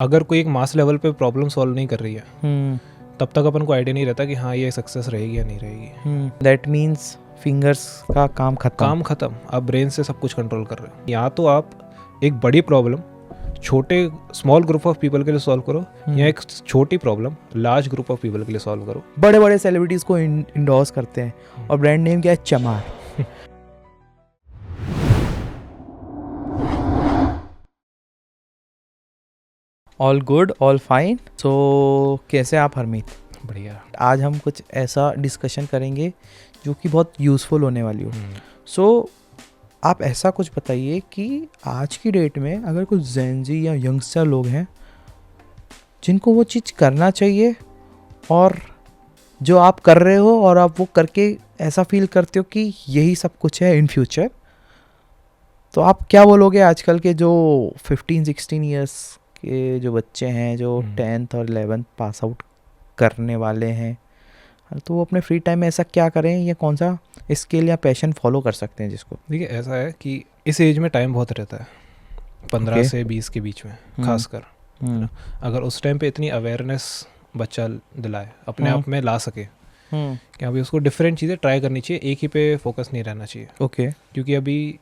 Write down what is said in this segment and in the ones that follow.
अगर कोई एक मास लेवल पे प्रॉब्लम सॉल्व नहीं कर रही है तब तक अपन को आइडिया नहीं रहता कि हाँ ये सक्सेस रहेगी या नहीं रहेगी। दैट मीन्स फिंगर्स का काम खत्म। आप ब्रेन से सब कुछ कंट्रोल कर रहे हो। या तो आप एक बड़ी प्रॉब्लम छोटे स्मॉल ग्रुप ऑफ पीपल के लिए सॉल्व करो या एक छोटी problem large group of people के लिए सॉल्व करो। बड़े बड़े सेलिब्रिटीज को इंडोर्स करते हैं और ब्रांड नेम क्या है? चमार। All good, all fine. So कैसे आप हरमीत? बढ़िया। आज हम कुछ ऐसा डिस्कशन करेंगे जो कि बहुत यूज़फुल होने वाली हो। सो आप ऐसा कुछ बताइए कि आज की डेट में अगर कुछ जेनजी या यंगस्टर लोग हैं जिनको वो चीज़ करना चाहिए और जो आप कर रहे हो और आप वो करके ऐसा फील करते हो कि यही सब कुछ है इन फ्यूचर, तो आप क्या बोलोगे आजकल के जो 15-16 ईयर्स के जो बच्चे हैं जो 10th और 11th पास आउट करने वाले हैं, तो वो अपने फ्री टाइम में ऐसा क्या करें या कौन सा स्किल या पैशन फॉलो कर सकते हैं जिसको? देखिए ऐसा है कि इस एज में टाइम बहुत रहता है 15 से 20 के बीच में खासकर। अगर उस टाइम पे इतनी अवेयरनेस बच्चा दिलाए अपने आप में ला सके कि अभी उसको डिफरेंट चीज़ें ट्राई करनी चाहिए, एक ही पे फोकस नहीं रहना चाहिए। ओके। क्योंकि अभी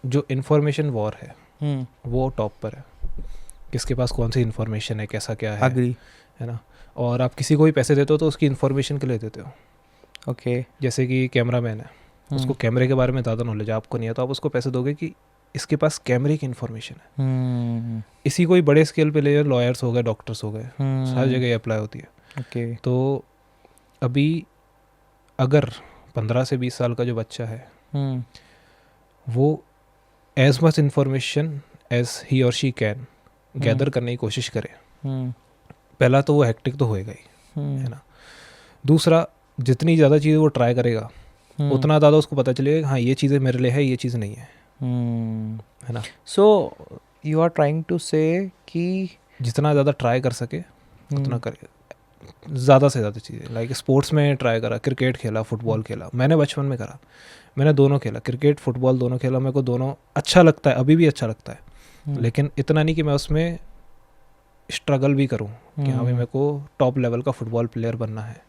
जो इन्फॉर्मेशन वॉर है वो टॉप पर है। किसके पास कौन सी इन्फॉर्मेशन है, कैसा क्या है, अग्री है ना। और आप किसी को भी पैसे देते हो तो उसकी इन्फॉर्मेशन के लिए देते हो। ओके। जैसे कि कैमरामैन है, उसको कैमरे के बारे में ज़्यादा नॉलेज आपको नहीं है तो आप उसको पैसे दोगे कि इसके पास कैमरे की इन्फॉर्मेशन है। इसी कोई बड़े स्केल पे ले, लॉयर्स हो गए, डॉक्टर्स हो गए, हर जगह अप्लाई होती है। ओके। तो अभी अगर 15 से 20 साल का जो बच्चा है वो as much information as he और शी कैन गैदर करने की कोशिश करे, पहला तो वो हेक्टिक तो होएगा ही, है ना। दूसरा, जितनी ज़्यादा चीज़ें वो ट्राई करेगा उतना ज़्यादा उसको पता चलेगा हाँ ये चीज़ें मेरे लिए है, ये चीज़ नहीं है ना। So you are trying to say कि जितना ज़्यादा ट्राई कर सके उतना करे, ज़्यादा से ज़्यादा चीज़ें। लाइक स्पोर्ट्स में ट्राई करा, क्रिकेट खेला, फुटबॉल खेला। मैंने बचपन में करा, मैंने दोनों खेला, क्रिकेट फुटबॉल दोनों खेला। मेरे को दोनों अच्छा लगता है, अभी भी अच्छा लगता है। लेकिन इतना नहीं कि मैं उसमें स्ट्रगल भी करूं कि हाँ भाई मेरे को टॉप लेवल का फुटबॉल प्लेयर बनना है।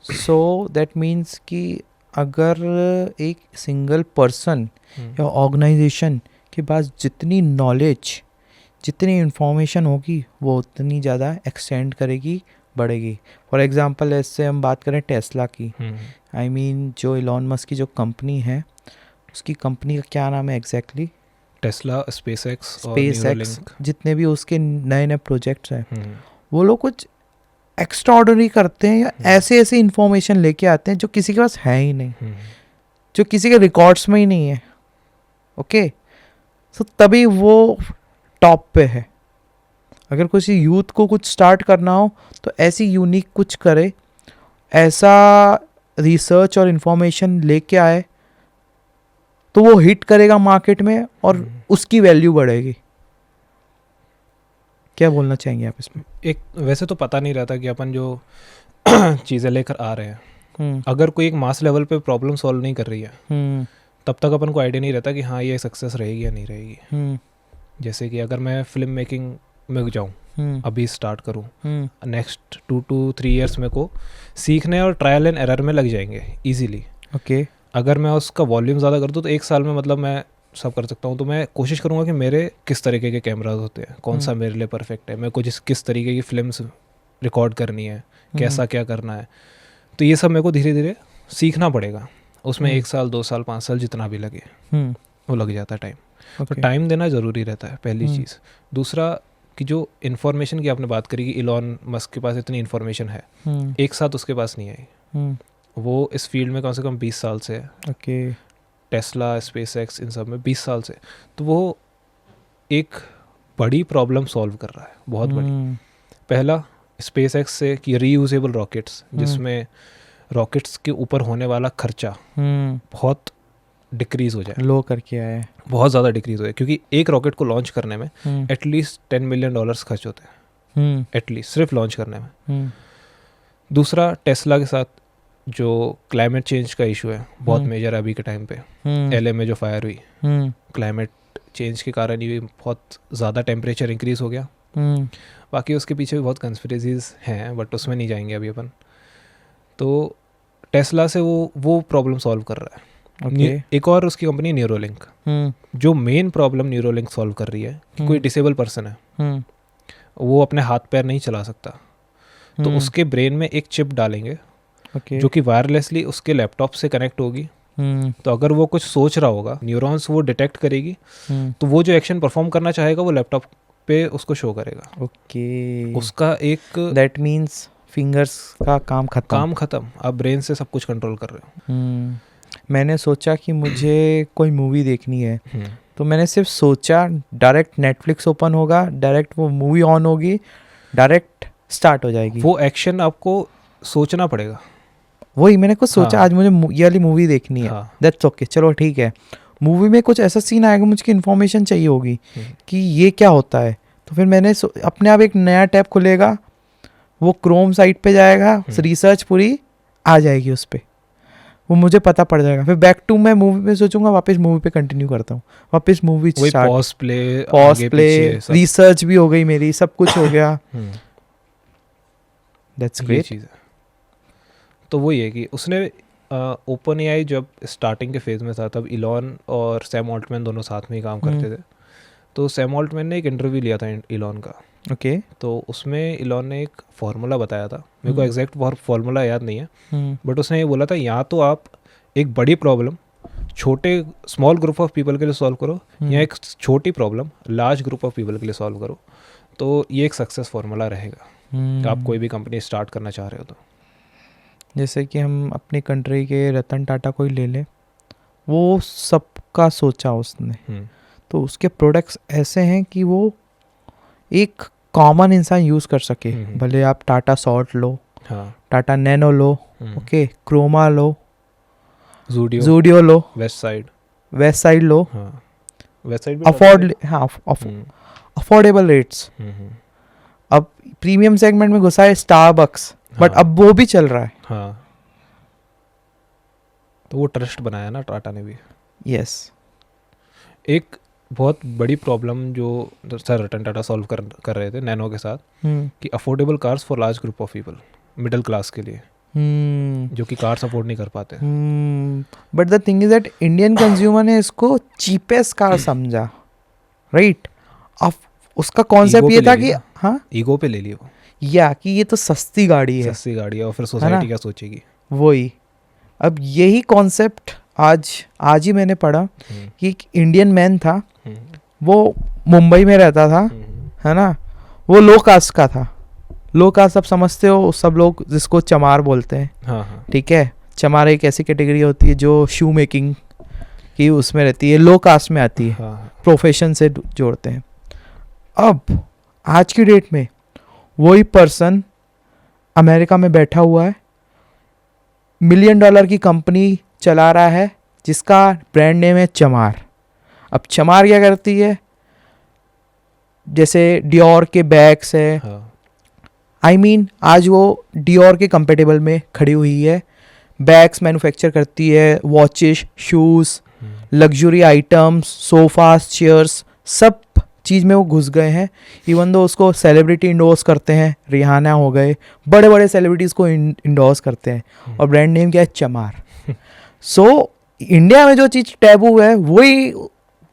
सो दैट मीन्स कि अगर एक सिंगल पर्सन या ऑर्गेनाइजेशन के पास जितनी नॉलेज, जितनी इन्फॉर्मेशन होगी वो उतनी ज़्यादा एक्सटेंड करेगी, बढ़ेगी। फॉर एग्जांपल ऐसे हम बात करें टेस्ला की, आई मीन जो इलॉन मस्क की जो कंपनी है, उसकी कंपनी का क्या नाम है एग्जैक्टली? टेस्ला, स्पेसएक्स, जितने भी उसके नए नए प्रोजेक्ट्स हैं वो लोग कुछ एक्स्ट्राऑर्डिनरी करते हैं या ऐसे ऐसे इन्फॉर्मेशन लेके आते हैं जो किसी के पास है ही नहीं, जो किसी के रिकॉर्ड्स में ही नहीं है। ओके, तो तभी वो टॉप पे है। अगर किसी यूथ को कुछ स्टार्ट करना हो तो ऐसी यूनिक कुछ करे, ऐसा रिसर्च और इन्फॉर्मेशन लेके आए तो वो हिट करेगा मार्केट में और उसकी वैल्यू बढ़ेगी। क्या बोलना चाहेंगे आप इसमें? एक वैसे तो पता नहीं रहता कि अपन जो चीज़ें लेकर आ रहे हैं अगर कोई एक मास लेवल पे प्रॉब्लम सॉल्व नहीं कर रही है तब तक अपन को आइडिया नहीं रहता कि हाँ ये सक्सेस रहेगी या नहीं रहेगी। जैसे कि अगर मैं फिल्म मेकिंग में जाऊँ, अभी स्टार्ट करूँ, नेक्स्ट 2 to 3 ईयर्स मेरे को सीखने और ट्रायल एंड एरर में लग जाएंगे ईजीली। ओके। अगर मैं उसका वॉल्यूम ज़्यादा कर दूँ तो 1 साल में मतलब मैं सब कर सकता हूँ। तो मैं कोशिश करूँगा कि मेरे किस तरीके के कैमराज होते हैं, कौन सा मेरे लिए परफेक्ट है, मेरे को किस तरीके की फिल्म्स रिकॉर्ड करनी है, कैसा क्या करना है। तो ये सब मेरे को धीरे धीरे सीखना पड़ेगा। उसमें 1 साल 2 साल 5 साल जितना भी लगे वो लग जाता है टाइम। तो टाइम देना ज़रूरी रहता है, पहली चीज़। दूसरा कि जो इन्फॉर्मेशन की आपने बात करी कि इलॉन मस्क के पास इतनी इन्फॉर्मेशन है, एक साथ उसके पास नहीं आई। वो इस फील्ड में कम से कम 20 साल से है। ओके। टेस्ला, स्पेसएक्स, इन सब में 20 साल से। तो वो एक बड़ी प्रॉब्लम सॉल्व कर रहा है, बहुत बड़ी। पहला स्पेसएक्स से कि रीयूजेबल रॉकेट्स, जिसमें रॉकेट्स के ऊपर होने वाला खर्चा बहुत डिक्रीज हो जाए, लो करके आया है, बहुत ज़्यादा डिक्रीज हो जाए। क्योंकि एक रॉकेट को लॉन्च करने में एटलीस्ट $10 मिलियन खर्च होते हैं, एटलीस्ट सिर्फ लॉन्च करने में। दूसरा, टेस्ला के साथ जो क्लाइमेट चेंज का इशू है बहुत मेजर अभी के टाइम पे, LA में जो फायर हुई, क्लाइमेट चेंज के कारण ही बहुत ज़्यादा टेम्परेचर इंक्रीज़ हो गया। बाकी उसके पीछे भी बहुत कंस्पिरेसीज हैं, बट उसमें नहीं जाएंगे अभी अपन। तो टेस्ला से वो प्रॉब्लम सॉल्व कर रहा है। एक और उसकी कंपनी न्यूरोलिंक, जो मेन प्रॉब्लम न्यूरोलिंक सॉल्व कर रही है कि कोई डिसेबल पर्सन है, वो अपने हाथ पैर नहीं चला सकता, तो उसके ब्रेन में एक चिप डालेंगे जो कि वायरलेसली उसके लैपटॉप से कनेक्ट होगी। तो अगर वो कुछ सोच रहा होगा, न्यूरॉन्स वो डिटेक्ट करेगी, तो वो जो एक्शन परफॉर्म करना चाहेगा वो लैपटॉप पे उसको शो करेगा। उसका एक दैट मीन्स फिंगर्स का काम खत्म, आप ब्रेन से सब कुछ कंट्रोल कर रहे हो। मैंने सोचा कि मुझे कोई मूवी देखनी है, तो मैंने सिर्फ सोचा, डायरेक्ट नेटफ्लिक्स ओपन होगा, डायरेक्ट वो मूवी ऑन होगी, डायरेक्ट स्टार्ट हो जाएगी। वो एक्शन आपको सोचना पड़ेगा। वही मैंने कुछ सोचा, आज मुझे ये वाली मूवी देखनी है, दैट्स ओके, चलो ठीक है। मूवी में कुछ ऐसा सीन आएगा, मुझे इन्फॉर्मेशन चाहिए होगी कि ये क्या होता है, तो फिर मैंने अपने आप एक नया टैब खुलेगा, वो क्रोम साइट पे जाएगा, रिसर्च पूरी आ जाएगी उस पर, वो मुझे पता पड़ जाएगा। फिर बैक टू मैं मूवी में सोचूंगा, वापस मूवी पे कंटिन्यू करता हूँ, वापस मूवी पॉज प्ले रिसर्च भी हो गई मेरी, सब कुछ हो गया। दैट्स ग्रेट चीज़ है। तो वही है कि उसने ओपन एआई जब स्टार्टिंग के फेज़ में था, तब इलॉन और सैम ऑल्टमैन दोनों साथ में ही काम करते थे। तो सैम ऑल्टमैन ने एक इंटरव्यू लिया था इलॉन का, तो उसमें इलॉन ने एक फार्मूला बताया था, मेरे को एग्जैक्ट फार्मूला याद नहीं है, बट उसने ये बोला था, या तो आप एक बड़ी प्रॉब्लम छोटे स्मॉल ग्रुप ऑफ पीपल के लिए सॉल्व करो, या एक छोटी problem large group of people के लिए सॉल्व करो, तो ये एक सक्सेस फार्मूला रहेगा आप कोई भी कंपनी स्टार्ट करना चाह रहे हो तो। जैसे कि हम अपनी कंट्री के रतन टाटा को ही ले लें, वो सबका सोचा उसने, तो उसके प्रोडक्ट्स ऐसे हैं कि वो एक कॉमन इंसान यूज़ कर सके। भले आप टाटा सॉल्ट लो, टाटा नैनो लो, ओके, क्रोमा लो, जूडियो लो, वेस्ट साइड लो, अफोर्डेबल रेट्स। अब प्रीमियम सेगमेंट में घुसा है स्टारबक्स, बट अब वो भी चल रहा है। तो वो ट्रस्ट बनाया ना टाटा ने भी। यस। एक बहुत बड़ी प्रॉब्लम जो सर रतन टाटा सॉल्व कर रहे थे नैनो के साथ, कि affordable cars for large group of people, middle class के लिए, जो कि कार्स अफोर्ड नहीं कर पाते। But the thing is that Indian consumer ने इसको चीपेस्ट कार समझा, राइट? अब उसका कॉन्सेप्ट ये था कि हाँ, ईगो पे ले लिया वो, या कि ये तो सस्ती गाड़ी है, और फिर सोसाइटी क्या सोचेगी। वही, अब यही कॉन्सेप्ट आज ही मैंने पढ़ा कि एक इंडियन मैन था, वो मुंबई में रहता था, है ना, वो लो कास्ट का था। लो कास्ट आप समझते हो, सब लोग जिसको चमार बोलते हैं, ठीक है। चमार एक ऐसी कैटेगरी होती है जो शू मेकिंग की उसमें रहती है, लो कास्ट में आती है, प्रोफेशन से जोड़ते हैं। अब आज की डेट में वही पर्सन अमेरिका में बैठा हुआ है, $1 मिलियन की कंपनी चला रहा है, जिसका ब्रांड नेम है चमार। अब चमार क्या करती है, जैसे डियोर के बैग्स है, आई मीन आज वो डियोर के कंपेटेबल में खड़ी हुई है, बैग्स मैन्युफैक्चर करती है, watches, shoes, luxury items, sofas, chairs, सब चीज़ में वो घुस गए हैं। इवन दो उसको सेलिब्रिटी इंडोर्स करते हैं, रिहाना हो गए, बड़े बड़े सेलिब्रिटीज़ को इंडोर्स करते हैं, और ब्रांड नेम क्या है, चमार। सो इंडिया में जो चीज़ टैबू है, वही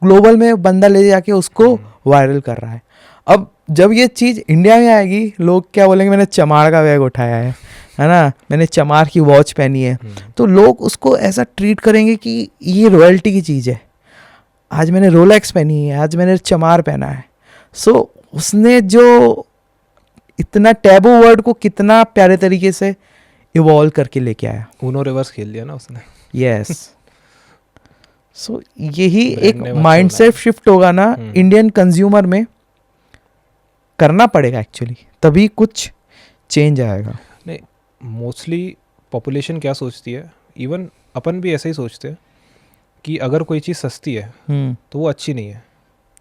ग्लोबल में बंदा ले जाके उसको वायरल कर रहा है। अब जब ये चीज़ इंडिया में आएगी, लोग क्या बोलेंगे, मैंने चमार का बैग उठाया है ना, मैंने चमार की वॉच पहनी है, तो लोग उसको ऐसा ट्रीट करेंगे कि ये रॉयल्टी की चीज़ है। आज मैंने रोलेक्स पहनी है, आज मैंने चमार पहना है। सो उसने जो इतना टैबू वर्ड को कितना प्यारे तरीके से इवॉल्व करके लेके आया, उन्होंने रिवर्स खेल लिया ना उसने। यस। सो यही एक माइंडसेट शिफ्ट होगा ना इंडियन कंज्यूमर में, करना पड़ेगा एक्चुअली, तभी कुछ चेंज आएगा। नहीं, मोस्टली पॉपुलेशन क्या सोचती है, इवन अपन भी ऐसे ही सोचते हैं कि अगर कोई चीज़ सस्ती है तो वो अच्छी नहीं है,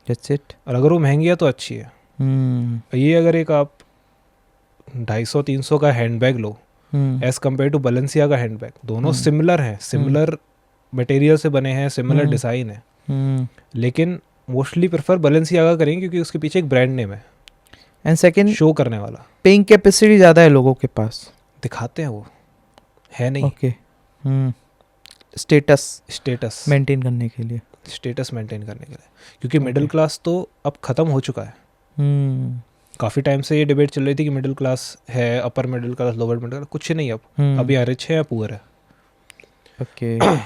दैट्स इट, और अगर वो महंगी है तो अच्छी है। ये अगर एक आप 250-300 का हैंडबैग लो एज कम्पेयर टू बलेंसिया का हैंडबैग, दोनों सिमिलर हैं, सिमिलर मटेरियल से बने हैं, सिमिलर डिज़ाइन है, लेकिन मोस्टली प्रेफर बैलेंसियागा करेंगे क्योंकि उसके पीछे एक ब्रांड नेम है, एंड सेकंड शो करने वाला। पेइंग कैपेसिटी ज़्यादा है लोगों के पास। दिखाते हैं वो है नहीं। ओके। स्टेटस स्टेटस मेंटेन करने के लिए। स्टेटस मेंटेन करने के लिए, क्योंकि Okay. मिडिल क्लास तो अब ख़त्म हो चुका है। काफ़ी टाइम से ये डिबेट चल रही थी कि मिडिल क्लास है, upper middle class, lower middle class, कुछ नहीं अब। अब या रिच है या पुअर है। ओके।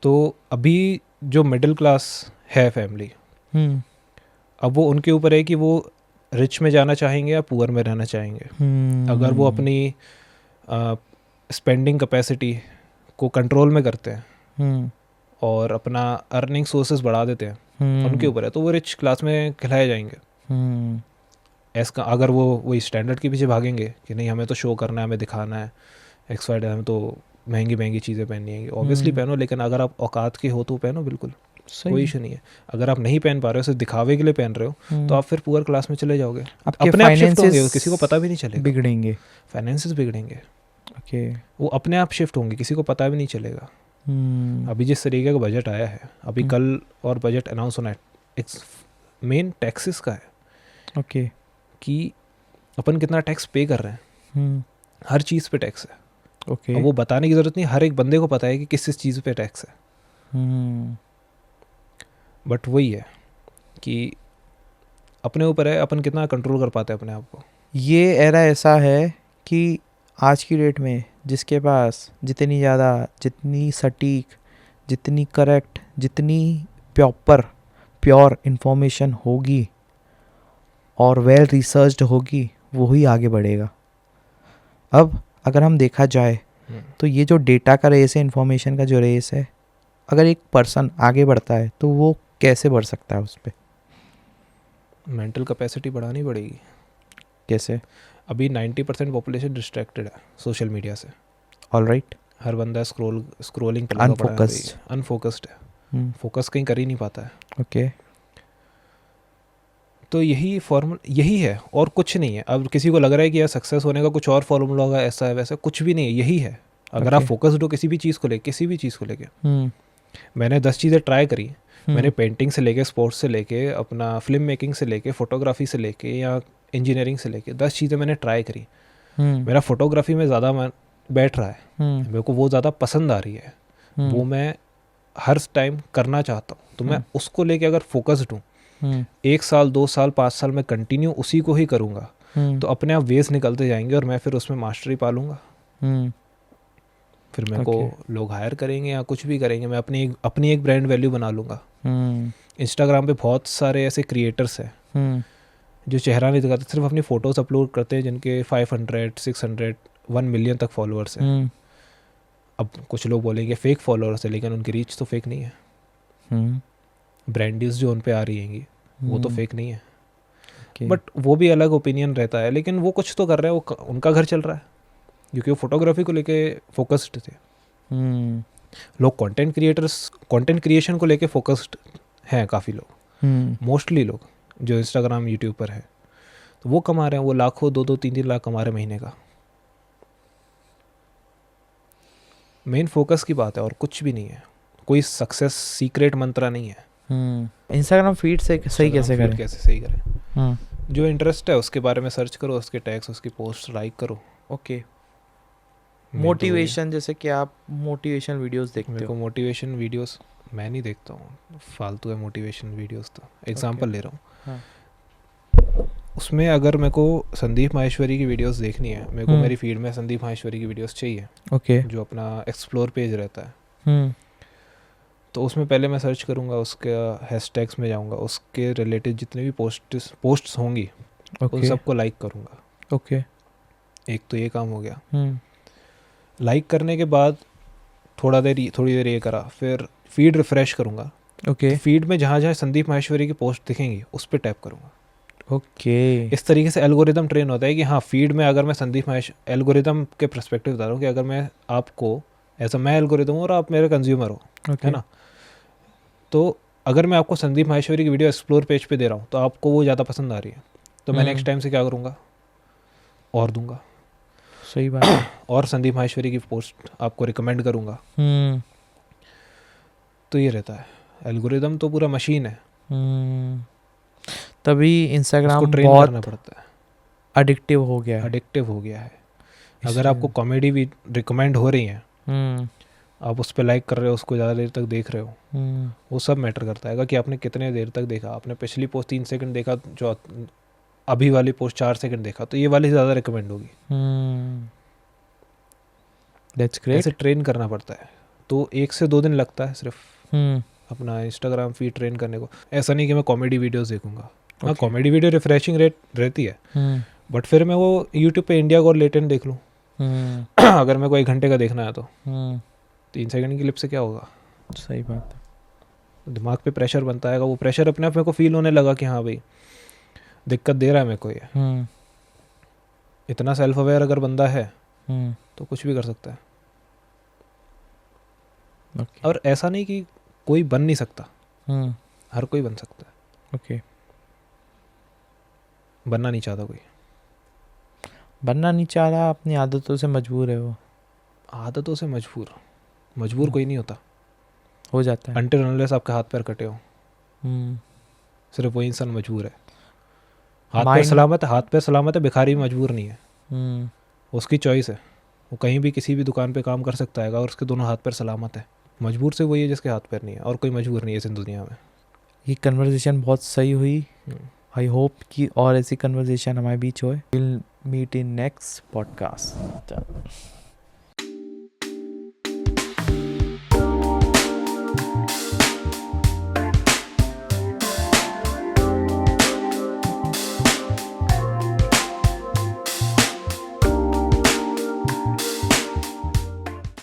तो अभी जो मिडिल क्लास है फैमिली, अब वो उनके ऊपर है कि वो रिच में जाना चाहेंगे या पुअर में रहना चाहेंगे। अगर वो अपनी स्पेंडिंग कैपेसिटी को कंट्रोल में करते हैं और अपना अर्निंग सोर्सेज बढ़ा देते हैं, उनके ऊपर है, तो वो रिच क्लास में खिलाए जाएंगे। ऐसा अगर वो वही स्टैंडर्ड के पीछे भागेंगे कि नहीं हमें तो शो करना है, हमें दिखाना है, एक्सवाइड, हमें तो महंगी महंगी चीज़ें पहननी है, ऑब्वियसली पहनो, लेकिन अगर आप औकात के हो तो पहनो, बिल्कुल कोई इशू नहीं है। अगर आप नहीं पहन पा रहे हो, सिर्फ दिखावे के लिए पहन रहे हो, तो आप फिर पुअर क्लास में चले जाओगे, अपने आप शिफ्ट होंगे, किसी को पता भी नहीं चलेगा, बिगड़ेंगे, फाइनेंसेस बिगड़ेंगे। ओके। वो अपने आप शिफ्ट होंगे, किसी को पता भी नहीं चलेगा। अभी जिस तरीके का बजट आया है, अभी कल और बजट अनाउंस होना है, मेन टैक्सेस का है। ओके। कि अपन कितना टैक्स पे कर रहे हैं, हर चीज़ पे टैक्स है। ओके। अब वो बताने की ज़रूरत नहीं, हर एक बंदे को पता है कि किस चीज़ पे टैक्स है। बट वही है कि अपने ऊपर है, अपन कितना कंट्रोल कर पाते हैं अपने आप को। ये एरा ऐसा है कि आज की डेट में जिसके पास जितनी ज़्यादा, जितनी सटीक, जितनी करेक्ट, जितनी प्योर इंफॉर्मेशन होगी और वेल रिसर्च्ड होगी, वो ही आगे बढ़ेगा। अब अगर हम देखा जाए तो ये जो डेटा का रेस है, इंफॉर्मेशन का जो रेस है, अगर एक पर्सन आगे बढ़ता है तो वो कैसे बढ़ सकता है उस पर? मेंटल कैपेसिटी बढ़ानी पड़ेगी। कैसे? अभी 90% पॉपुलेशन डिस्ट्रैक्टेड है सोशल मीडिया से। ऑलराइट। हर बंदा स्क्रोलिंग पे लगा पड़ा है, अनफोकस्ड है, फोकस कहीं कर ही नहीं पाता है। ओके। तो यही है और कुछ नहीं है। अब किसी को लग रहा है कि यार सक्सेस होने का कुछ और फॉर्मूला होगा, ऐसा है वैसा, कुछ भी नहीं है, यही है। अगर आप फोकस्ड हो किसी भी चीज़ को लेके, मैंने 10 चीज़ें ट्राई करी। मैंने पेंटिंग से लेके, स्पोर्ट्स से लेके, अपना फिल्म मेकिंग से लेके, फोटोग्राफी से लेके या इंजीनियरिंग से लेके 10 चीज़ें मैंने ट्राई करी। मेरा फोटोग्राफी में ज़्यादा मन बैठ रहा है, मेरे को वो ज़्यादा पसंद आ रही है, वो मैं हर टाइम करना चाहता हूँ। तो मैं उसको लेके अगर फोकस्ड हूँ, 1 साल 2 साल 5 साल में कंटिन्यू उसी को ही करूँगा, तो अपने आप वेज निकलते जाएंगे और मैं फिर उसमें मास्टरी पा लूँगा। फिर मेरे को लोग हायर करेंगे या कुछ भी करेंगे, मैं अपनी एक ब्रांड वैल्यू बना लूँगा। इंस्टाग्राम पे बहुत सारे ऐसे क्रिएटर्स हैं जो चेहरा नहीं दिखाते, सिर्फ अपनी फ़ोटोज़ अपलोड करते हैं, जिनके 500, 600, 1 मिलियन तक फॉलोअर्स हैं। अब कुछ लोग बोलेंगे फेक फॉलोअर्स है, लेकिन उनकी रीच तो फेक नहीं है। ब्रांडीज जो उन पे आ रही हैंगी वो तो फेक नहीं है। बट वो भी अलग ओपिनियन रहता है, लेकिन वो कुछ तो कर रहे हैं, वो उनका घर चल रहा है, क्योंकि वो फोटोग्राफी को लेके फोकस्ड थे। लोग कंटेंट क्रिएशन को लेके फोकस्ड हैं काफ़ी लोग, मोस्टली लोग जो इंस्टाग्राम यूट्यूब पर है, तो वो कमा रहे हैं, वो लाखों 2-2 3-3 लाख कमा रहे हैं महीने का। मेन फोकस की बात है और कुछ भी नहीं है, कोई सक्सेस सीक्रेट मंत्रा नहीं है। इंस्टाग्राम फीड से सही कैसे करें? जो इंटरेस्ट है उसके बारे में सर्च करो, उसके टैग्स, उसकी पोस्ट लाइक करो। ओके। मोटिवेशन, जैसे कि आप मोटिवेशन वीडियोस देखते हो? मोटिवेशन वीडियोस मैं नहीं देखता हूँ, फालतू है मोटिवेशन वीडियोस। तो एग्जांपल ले रहा हूँ, हाँ। उसमें अगर मेरे को संदीप माहेश्वरी की वीडियोस देखनी है, मेरे को मेरी फीड में संदीप माहेश्वरी की वीडियोस चाहिए। ओके। जो अपना एक्सप्लोर पेज रहता है, तो उसमें पहले मैं सर्च करूँगा, उसके हैशटैग्स में जाऊँगा, उसके रिलेटेड जितने भी पोस्ट्स होंगी उन सबको लाइक करूँगा। ओके। एक तो ये काम हो गया। लाइक करने के बाद थोड़ी देर ये करा, फिर फीड रिफ्रेश करूँगा। ओके। फीड में जहाँ जहाँ संदीप माहेश्वरी की पोस्ट दिखेंगी उस पर टैप करूँगा। ओके। इस तरीके से एल्गोरिदम ट्रेन होता है कि हाँ, फीड में अगर मैं संदीप एल्गोरिदम के पर्सपेक्टिव बता रहा हूँ कि अगर मैं आपको मैं एल्गोरिदम हूँ और आप मेरे कंज्यूमर हो, है ना, तो अगर मैं आपको संदीप माहेश्वरी की वीडियो एक्सप्लोर पेज पे दे रहा हूँ तो आपको वो ज़्यादा पसंद आ रही है, तो मैं नेक्स्ट टाइम से क्या करूँगा, और दूंगा। सही बात है। और संदीप माहेश्वरी की पोस्ट आपको रिकमेंड करूँगा। तो ये रहता है। एल्गोरिदम तो पूरा मशीन है, तभी उसको इंस्टाग्राम ट्रेन बहुत करना पड़ता है, एडिक्टिव हो गया है। एडिक्टिव हो गया है। अगर इसलिए- आपको कॉमेडी भी रिकमेंड हो रही हैं, हम्म आप उस पर लाइक कर रहे हो, उसको ज़्यादा देर तक देख रहे हो, हम्म वो सब मैटर करता है कि आपने कितने देर तक देखा। आपने पिछली पोस्ट 3 सेकंड देखा, जो अभी वाली पोस्ट 4 सेकंड देखा, तो ये वाली ज़्यादा रिकमेंड होगी। That's great. ऐसे ट्रेन करना पड़ता है, तो 1 से 2 दिन लगता है सिर्फ हम्म अपना इंस्टाग्राम फीड ट्रेन करने को। ऐसा नहीं कि मैं कॉमेडी वीडियोस देखूंगा। हाँ, Okay. कॉमेडी वीडियो रिफ्रेशिंग रहती है, हम्म बट फिर मैं वो यूट्यूब पे इंडिया गॉट लेटेंट देख लूँ। अगर मेरे को 1 घंटे का देखना है तो 3 सेकंड की क्लिप से क्या होगा? सही बात है। दिमाग पे प्रेशर बनता है, वो प्रेशर अपने आप मेरे को फील होने लगा कि हाँ भाई दिक्कत दे रहा है मेरे को ये। इतना सेल्फ अवेयर अगर बंदा है तो कुछ भी कर सकता है। ओके और ऐसा नहीं कि कोई बन नहीं सकता, हर कोई बन सकता है। ओके बनना नहीं चाहता कोई, बनना नहीं चाह रहा, अपनी आदतों से मजबूर है वो। आदतों से मजबूर कोई नहीं होता हो जाता है। अनटिल अनलेस आपके हाथ पैर कटे हो, हम्म सिर्फ वही इंसान मजबूर है। हाथ पैर Mind- सलामत है, हाथ पैर सलामत है, भिखारी भी मजबूर नहीं है, हम्म उसकी चॉइस है। वो कहीं भी किसी भी दुकान पे काम कर सकता है और उसके दोनों हाथ पैर सलामत है। मजबूर से वही है जिसके हाथ पैर नहीं है, और कोई मजबूर नहीं है इस दुनिया में। ये कन्वर्सेशन बहुत सही हुई। हम्म। आई होप कि और ऐसी कन्वर्सेशन हमारे बीच होए। Will meet in next podcast.